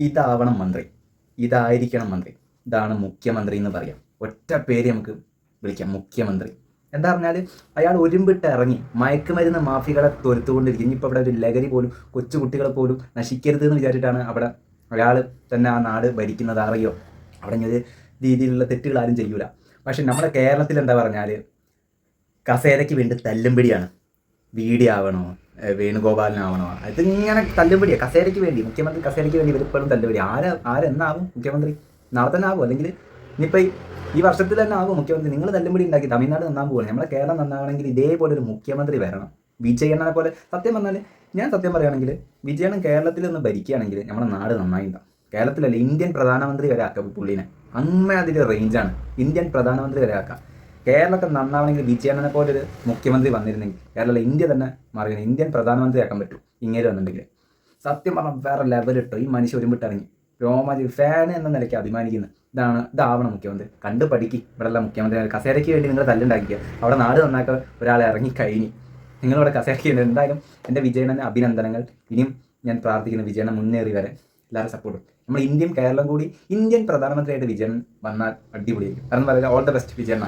ഇതാവണം മന്ത്രി, ഇതായിരിക്കണം മന്ത്രി, ഇതാണ് മുഖ്യമന്ത്രി എന്ന് പറയാം. ഒറ്റ പേര് നമുക്ക് വിളിക്കാം, മുഖ്യമന്ത്രി. എന്താ പറഞ്ഞാൽ അയാൾ ഒരുമ്പിട്ട് ഇറങ്ങി മയക്കുമരുന്ന് മാഫികളെ തുരത്തുകൊണ്ടിരിക്കും. ഇനിയിപ്പോൾ അവിടെ ഒരു ലഹരി പോലും കൊച്ചു കുട്ടികളെ പോലും നശിക്കരുത് എന്ന് വിചാരിച്ചിട്ടാണ് അവിടെ അയാൾ തന്നെ ആ നാട് ഭരിക്കുന്നത്. അറിയോ, അവിടെ ഇങ്ങനെ രീതിയിലുള്ള തെറ്റുകൾ ആരും ചെയ്യൂല. പക്ഷെ നമ്മുടെ കേരളത്തിൽ എന്താ പറഞ്ഞാൽ കസേരയ്ക്ക് വേണ്ടി തല്ലുംപിടിയാണ്. വീഡിയോ ആവണോ, വേണുഗോപാലനാവണോ, അതിങ്ങനെ തല്ലുപിടിയാണ് കസേരയ്ക്ക് വേണ്ടി. മുഖ്യമന്ത്രി കസേരയ്ക്ക് വേണ്ടി ഇവരിപ്പോഴും തല്ലുപിടി. ആരെന്നാവും മുഖ്യമന്ത്രി? നാളെ തന്നെ ആവും, അല്ലെങ്കിൽ ഇനിയിപ്പോൾ ഈ വർഷത്തിൽ തന്നെ ആവും മുഖ്യമന്ത്രി. നിങ്ങൾ തല്ലുപിടി ഉണ്ടാക്കി തമിഴ്നാട് നന്നാൻ പോവുകയാണ്. നമ്മളെ കേരളം നന്നാവണമെങ്കിൽ ഇതേപോലെ ഒരു മുഖ്യമന്ത്രി വരണം. വിജയണ്ണനെ പോലെ. സത്യം പറഞ്ഞാൽ ഞാൻ സത്യം പറയുകയാണെങ്കിൽ വിജയണ്ണൻ കേരളത്തിൽ നിന്ന് ഭരിക്കുകയാണെങ്കിൽ നമ്മുടെ നാട് നന്നായി ഉണ്ടാവും. കേരളത്തിലല്ല, ഇന്ത്യൻ പ്രധാനമന്ത്രി വരെ ആക്കാം പുള്ളീനെ. അങ്ങനെ അതിൻ്റെ റേഞ്ചാണ്. ഇന്ത്യൻ പ്രധാനമന്ത്രി വരെ ആക്കാം. കേരളമൊക്കെ നന്നാവണമെങ്കിൽ വിജയണ്ണനെ പോലെ ഒരു മുഖ്യമന്ത്രി വന്നിരുന്നെങ്കിൽ കേരള ഇന്ത്യ തന്നെ മാറിയത്. ഇന്ത്യൻ പ്രധാനമന്ത്രി ആക്കാൻ പറ്റും ഇങ്ങനെ വന്നിട്ടുണ്ടെങ്കിൽ. സത്യം പറഞ്ഞാൽ വേറെ ലെവലിട്ടോ ഈ മനുഷ്യ ഒരുമിട്ടിറങ്ങി രോമാഞ്ചി ഫാൻ എന്ന നിലയ്ക്ക് അഭിമാനിക്കുന്നത്. ഇതാവണം മുഖ്യമന്ത്രി. കണ്ടു പഠിക്കും. ഇവിടെയുള്ള മുഖ്യമന്ത്രി കസേരയ്ക്ക് വേണ്ടി നിങ്ങൾ തല്ലുണ്ടാക്കിക്കുക. അവിടെ നാട് നന്നാക്കാൻ ഒരാളെ ഇറങ്ങി കഴിഞ്ഞു. നിങ്ങളിവിടെ കസേരയ്ക്ക് വേണ്ടി. എന്തായാലും എൻ്റെ വിജയണ്ണന് അഭിനന്ദനങ്ങൾ. ഇനിയും ഞാൻ പ്രാർത്ഥിക്കുന്നു വിജയണ്ണൻ മുന്നേറി വരെ എല്ലാവരും സപ്പോർട്ടും. നമ്മൾ ഇന്ത്യയും കേരളം കൂടി ഇന്ത്യൻ പ്രധാനമന്ത്രിയായിട്ട് വിജയൻ വന്നാൽ അടിപൊളിയായിരിക്കും. കാരണം പറയുക ഓൾ ദ ബെസ്റ്റ് വിജയണ്ണ.